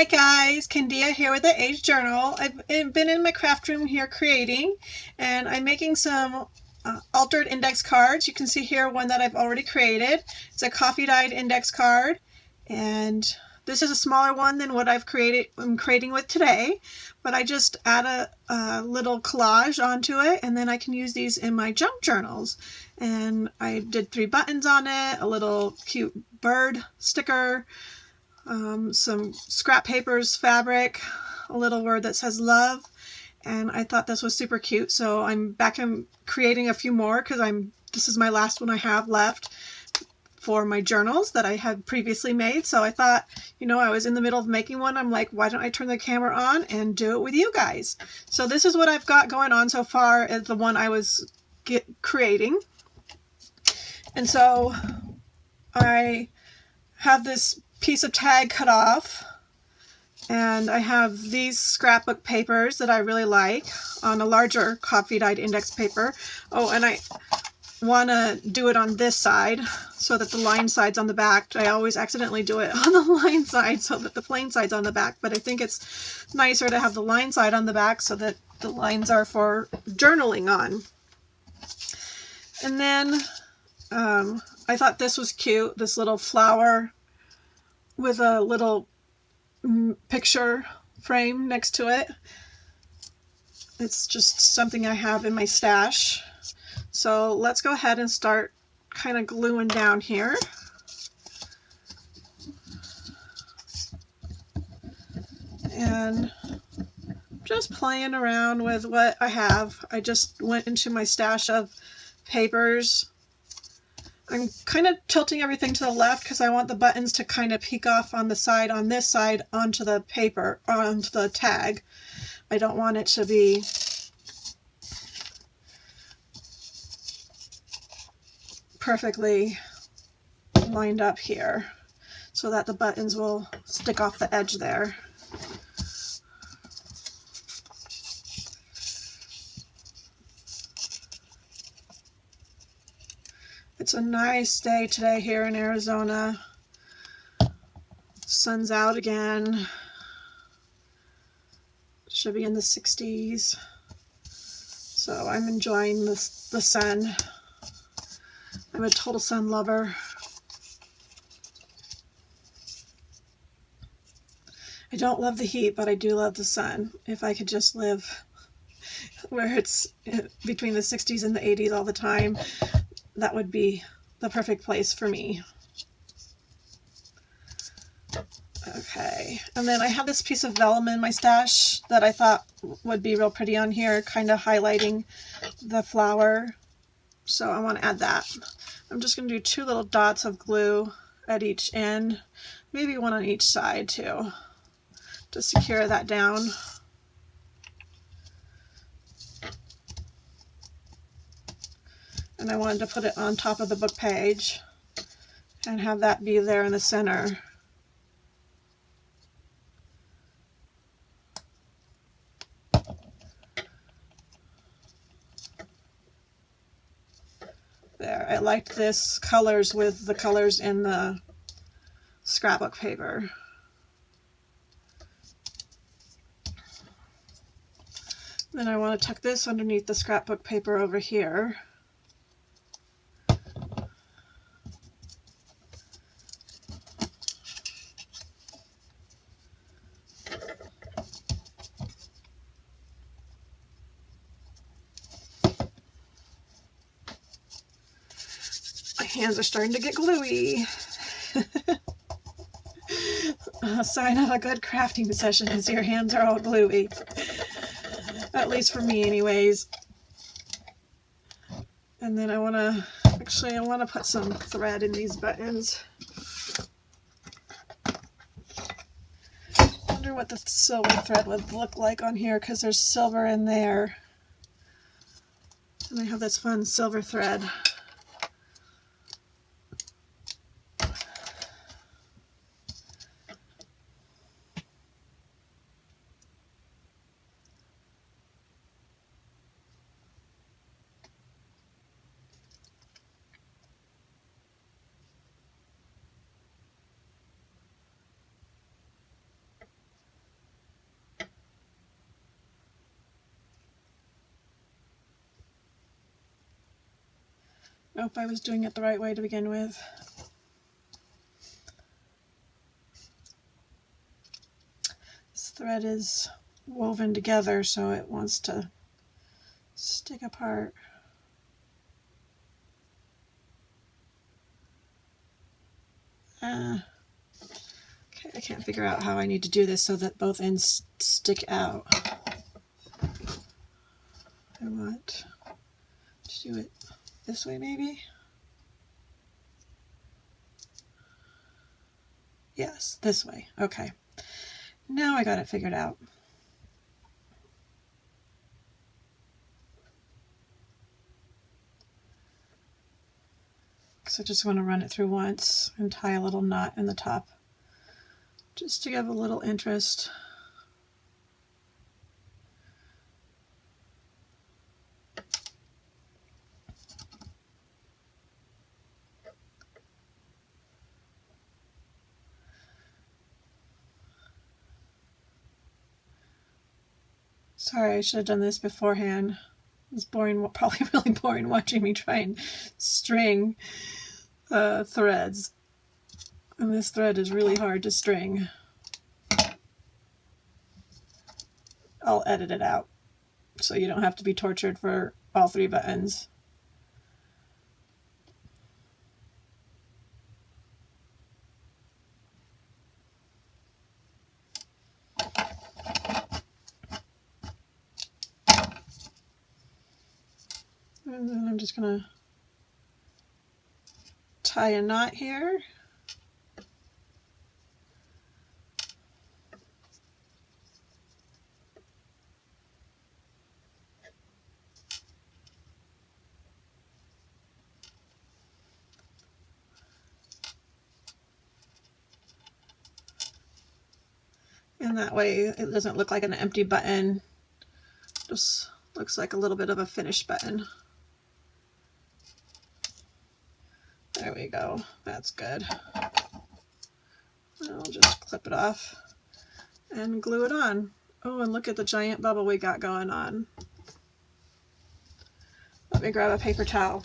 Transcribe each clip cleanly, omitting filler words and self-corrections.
Hi guys, Candia here with the Age Journal. I've been in my craft room here creating, and I'm making some altered index cards. You can see here one that I've already created. It's a coffee dyed index card, and this is a smaller one than what I'm creating with today, but I just add a little collage onto it, and then I can use these in my junk journals. And I did 3 buttons on it, a little cute bird sticker, some scrap papers, fabric, a little word that says love, and I thought this was super cute, so I'm back and creating a few more because this is my last one I have left for my journals that I had previously made. So I thought, I was in the middle of making one. I'm like, why don't I turn the camera on and do it with you guys? So this is what I've got going on so far as the one I was creating. And so I have this piece of tag cut off, and I have these scrapbook papers that I really like on a larger coffee dyed index paper. Oh, and I want to do it on this side so that the line side's on the back. I always accidentally do it on the line side so that the plain side's on the back, but I think it's nicer to have the line side on the back so that the lines are for journaling on. And then I thought this was cute, this little flower with a little picture frame next to it. It's just something I have in my stash. So let's go ahead and start kind of gluing down here. And just playing around with what I have. I just went into my stash of papers. I'm kind of tilting everything to the left because I want the buttons to kind of peek off on the side, on this side, onto the paper, onto the tag. I don't want it to be perfectly lined up here so that the buttons will stick off the edge there. It's a nice day today here in Arizona. Sun's out again. Should be in the 60s. So I'm enjoying the sun. I'm a total sun lover. I don't love the heat, but I do love the sun. If I could just live where it's between the 60s and the 80s all the time, that would be the perfect place for me. Okay, and then I have this piece of vellum in my stash that I thought would be real pretty on here, kind of highlighting the flower. So I want to add that. I'm just going to do 2 little dots of glue at each end, maybe one on each side too, to secure that down. And I wanted to put it on top of the book page and have that be there in the center. There, I liked this colors with the colors in the scrapbook paper. Then I want to tuck this underneath the scrapbook paper over here. My hands are starting to get gluey. A sign of a good crafting session is your hands are all gluey. At least for me anyways. And then I want to put some thread in these buttons. I wonder what the silver thread would look like on here because there's silver in there. And I have this fun silver thread. Nope, I was doing it the right way to begin with. This thread is woven together, so it wants to stick apart. Okay, I can't figure out how I need to do this so that both ends stick out. I want to do it this way, maybe? Yes, this way. Okay. Now I got it figured out. So I just want to run it through once and tie a little knot in the top, just to give a little interest. Sorry, I should have done this beforehand. It was boring, probably really boring watching me try and string threads. And this thread is really hard to string. I'll edit it out so you don't have to be tortured for all 3 buttons. And then I'm just going to tie a knot here. And that way it doesn't look like an empty button, just looks like a little bit of a finished button. There we go, that's good. I'll just clip it off and glue it on. Oh, and look at the giant bubble we got going on. Let me grab a paper towel.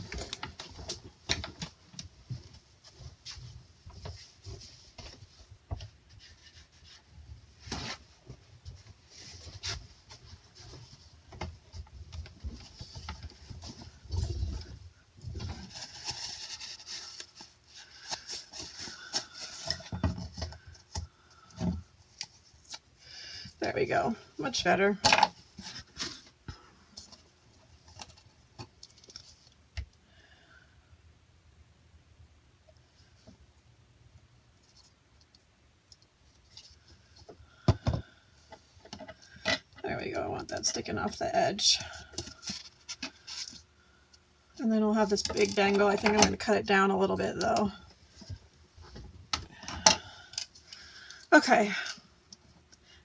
There we go, much better. There we go, I want that sticking off the edge. And then we'll have this big dangle. I think I'm going to cut it down a little bit though. Okay.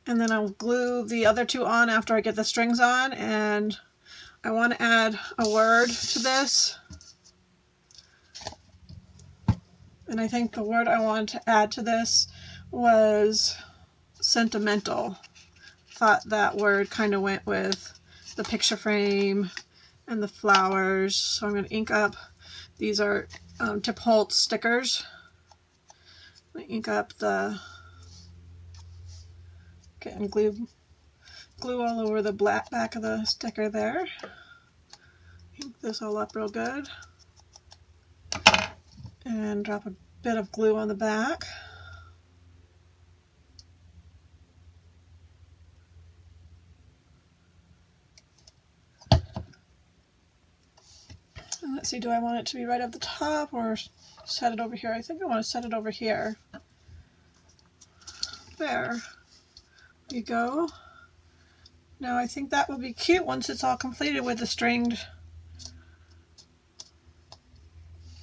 And then I'll glue the other 2 on after I get the strings on, and I want to add a word to this. And I think the word I wanted to add to this was sentimental. Thought that word kind of went with the picture frame and the flowers. So I'm going to ink up. These are Tip Holtz stickers. I'm going to ink up the and glue all over the black back of the sticker there. Ink this all up real good. And drop a bit of glue on the back. And let's see, do I want it to be right at the top or set it over here? I think I want to set it over here. There you go. Now I think that will be cute once it's all completed with the stringed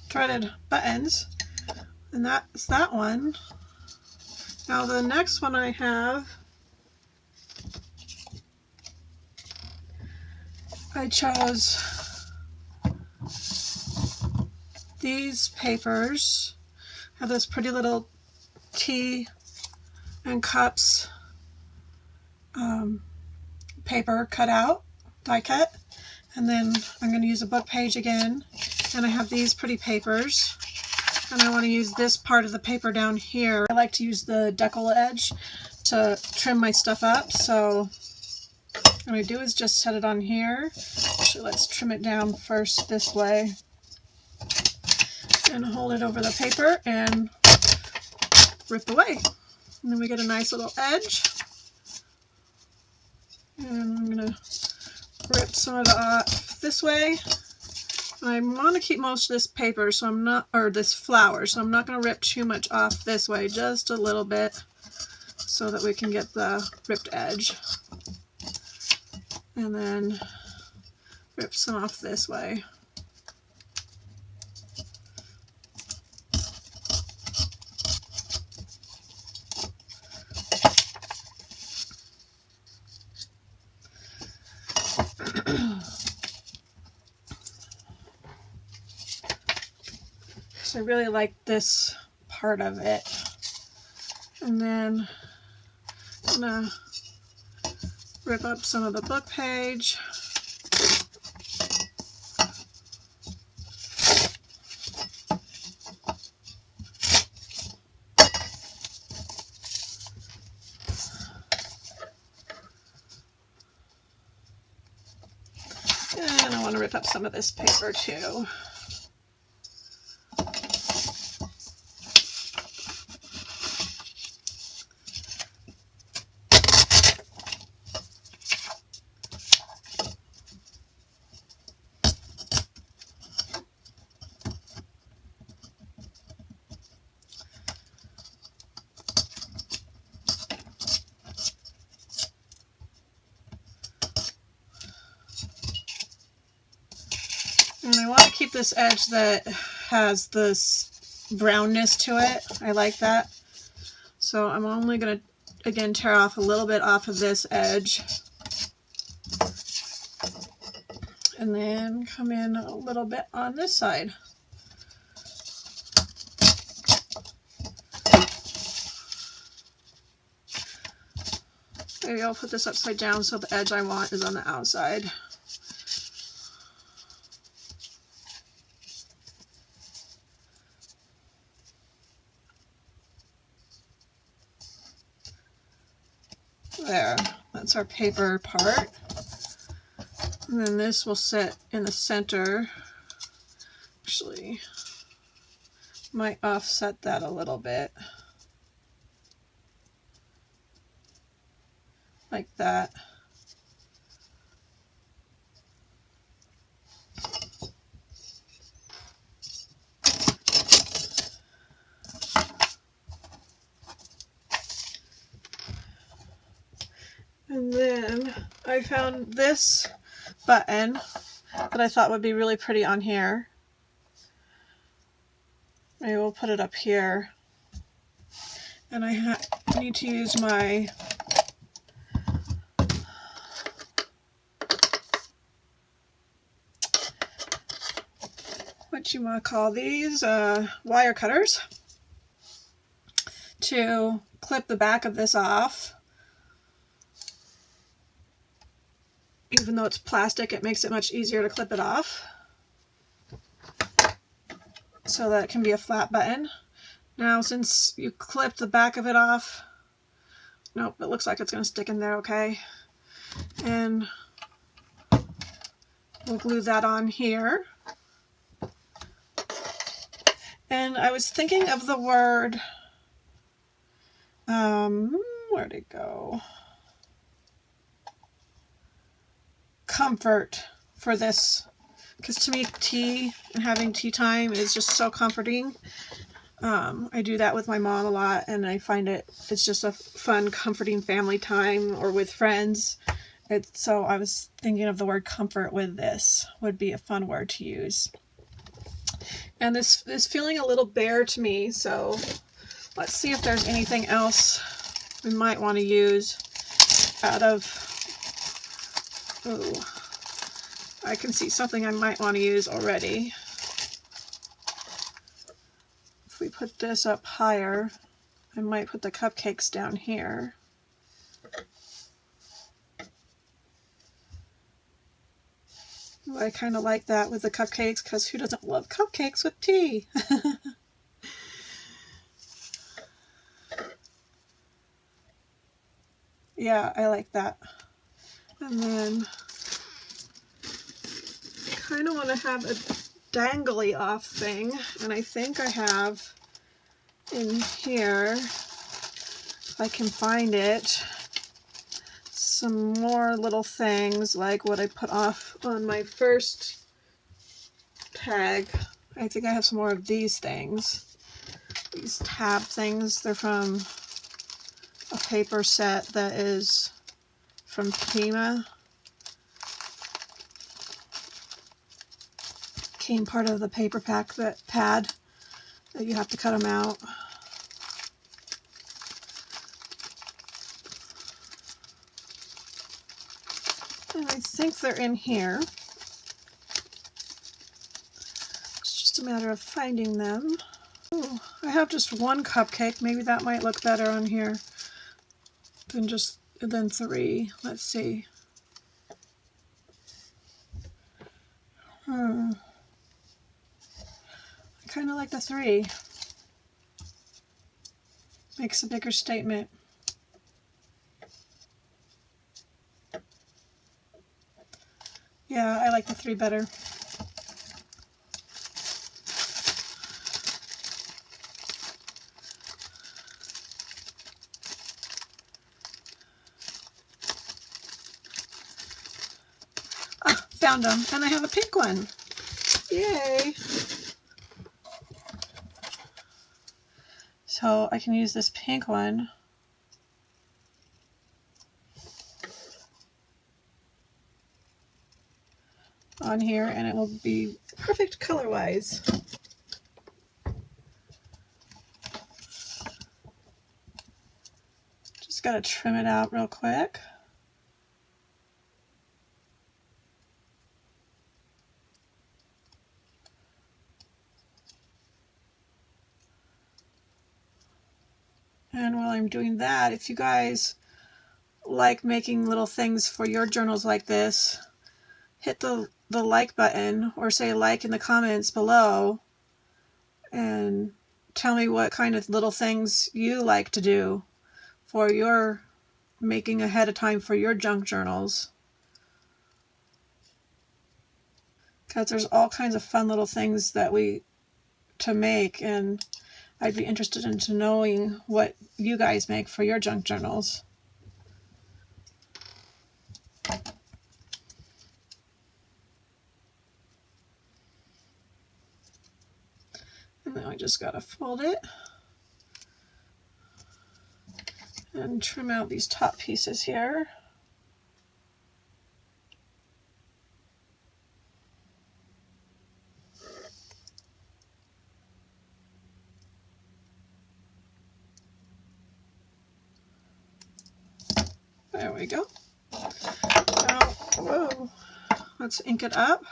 threaded buttons. And that's that one. Now the next one I have, I chose these papers. Have this pretty little tea and cups paper cut out, die cut, And then I'm going to use a book page again, and I have these pretty papers, and I want to use this part of the paper down here. I like to use the decal edge to trim my stuff up, so what I do is just set it on here. Actually, let's trim it down first this way, and hold it over the paper and rip away. And then we get a nice little edge. And I'm going to rip some of it off this way. I want to keep most of this paper, so I'm not, or this flower, so I'm not going to rip too much off this way, just a little bit, so that we can get the ripped edge. And then rip some off this way. So I really like this part of it. And then I'm gonna rip up some of the book page. And I want to rip up some of this paper too. And I want to keep this edge that has this brownness to it. I like that. So I'm only going to, again, tear off a little bit off of this edge. And then come in a little bit on this side. Maybe I'll put this upside down so the edge I want is on the outside. There, that's our paper part. And then this will sit in the center. Actually, might offset that a little bit. Like that. And then I found this button that I thought would be really pretty on here. Maybe we'll put it up here. And I need to use my what you want to call these, wire cutters, to clip the back of this off. Even though it's plastic, it makes it much easier to clip it off, so that it can be a flat button. Now, since you clip the back of it off, nope, it looks like it's going to stick in there okay. And we'll glue that on here. And I was thinking of the word, where'd it go? Comfort for this, because to me tea and having tea time is just so comforting. I do that with my mom a lot, and I find it's just a fun, comforting family time, or with friends. So I was thinking of the word comfort with this would be a fun word to use. And this is feeling a little bare to me, so let's see if there's anything else we might want to use out of, oh, I can see something I might want to use already. If we put this up higher, I might put the cupcakes down here. I kind of like that with the cupcakes, because who doesn't love cupcakes with tea? Yeah, I like that. And then I kind of want to have a dangly off thing, and I think I have in here, if I can find it, some more little things like what I put off on my first tag. I think I have some more of these things, these tab things. They're from a paper set that is from Pima. Came part of the paper pack pad that you have to cut them out. And I think they're in here. It's just a matter of finding them. Ooh, I have just one cupcake. Maybe that might look better on here than 3. Let's see. I kind of like the 3. Makes a bigger statement. Yeah, I like the 3 better. Ah, found them, and I have a pink one. Yay! So I can use this pink one on here, and it will be perfect color-wise. Just gotta trim it out real quick. And while I'm doing that, if you guys like making little things for your journals like this, hit the like button, or say like in the comments below, and tell me what kind of little things you like to do for your making ahead of time for your junk journals. Because there's all kinds of fun little things to make, and I'd be interested in knowing what you guys make for your junk journals. And then I just gotta fold it and trim out these top pieces here. There we go. Now, whoa, let's ink it up.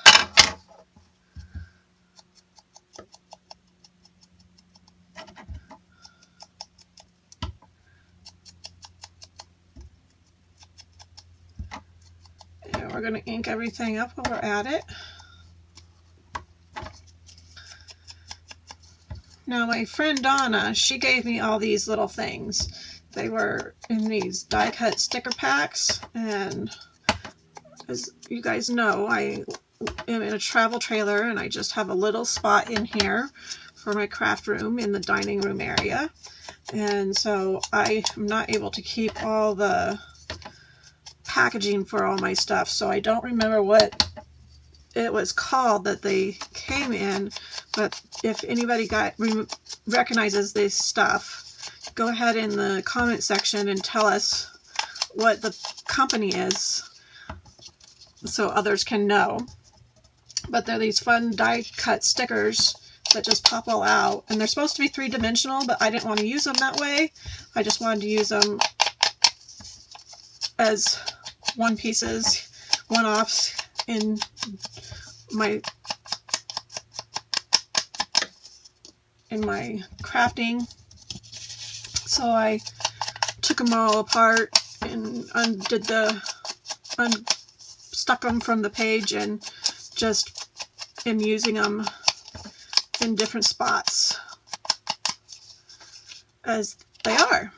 And we're going to ink everything up while we're at it. Now my friend Donna, she gave me all these little things. They were in these die cut sticker packs, and as you guys know, I am in a travel trailer and I just have a little spot in here for my craft room in the dining room area, and so I am not able to keep all the packaging for all my stuff, so I don't remember what it was called that they came in, but if anybody recognizes this stuff, go ahead in the comment section and tell us what the company is so others can know. But they're these fun die cut stickers that just pop all out, and they're supposed to be 3-dimensional, but I didn't want to use them that way. I just wanted to use them as one-pieces, one-offs in my crafting. So I took them all apart and stuck them from the page and just am using them in different spots as they are.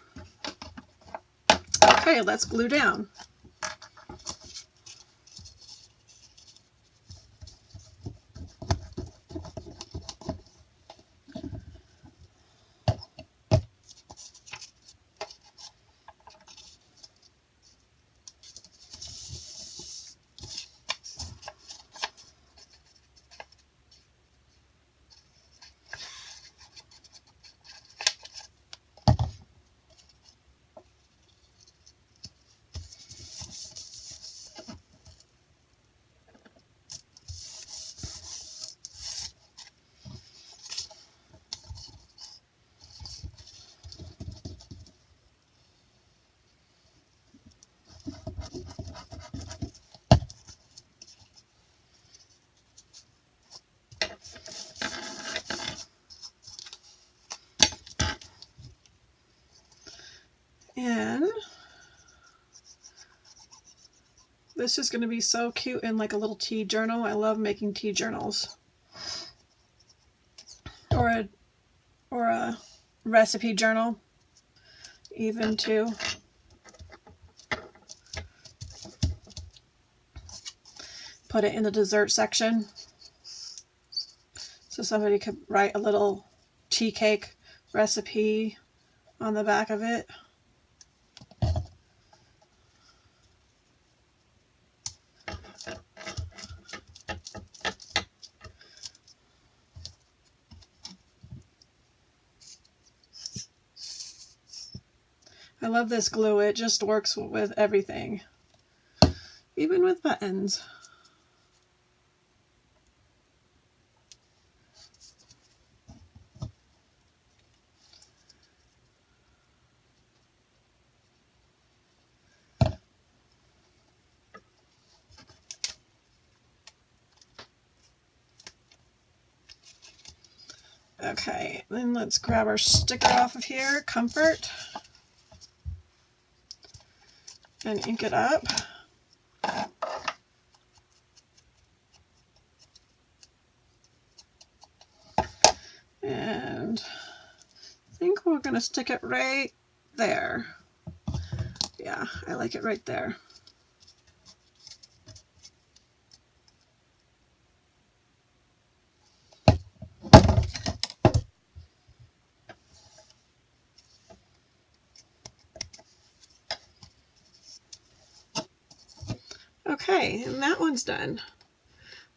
Okay, let's glue down. And this is going to be so cute in like a little tea journal. I love making tea journals. Or a recipe journal, even too. Put it in the dessert section. So somebody could write a little tea cake recipe on the back of it. I love this glue. It just works with everything, even with buttons. Okay, then let's grab our sticker off of here, Comfort, and ink it up. And I think we're going to stick it right there. Yeah, I like it right there. Okay, and that one's done.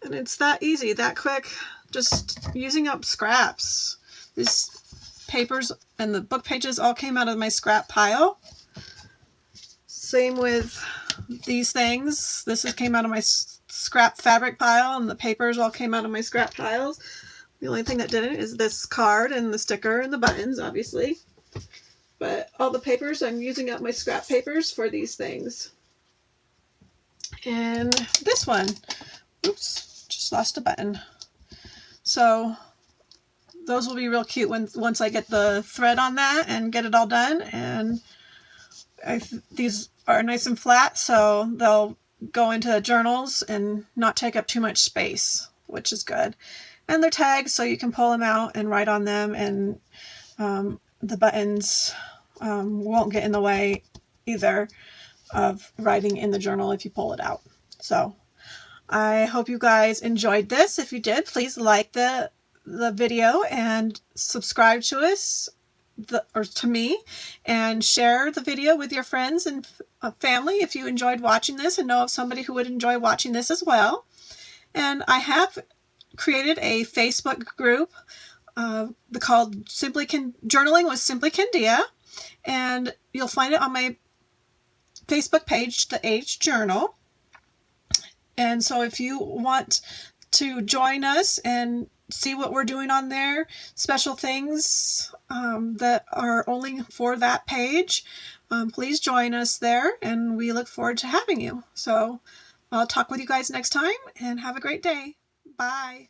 And it's that easy, that quick, just using up scraps. These papers and the book pages all came out of my scrap pile. Same with these things. This came out of my scrap fabric pile, and the papers all came out of my scrap piles. The only thing that didn't is this card and the sticker and the buttons, obviously. But all the papers, I'm using up my scrap papers for these things. And this one, oops, just lost a button. So those will be real cute once I get the thread on that and get it all done. And these are nice and flat, so they'll go into journals and not take up too much space, which is good. And they're tagged, so you can pull them out and write on them, and the buttons won't get in the way either of writing in the journal if you pull it out. So I hope you guys enjoyed this. If you did, please like the video and subscribe to us, or to me, and share the video with your friends and family if you enjoyed watching this and know of somebody who would enjoy watching this as well. And I have created a Facebook group called Journaling with Simply Candia, and you'll find it on my Facebook page, The Aged Journal. And so if you want to join us and see what we're doing on there, special things that are only for that page, please join us there, and we look forward to having you. So I'll talk with you guys next time, and have a great day. Bye.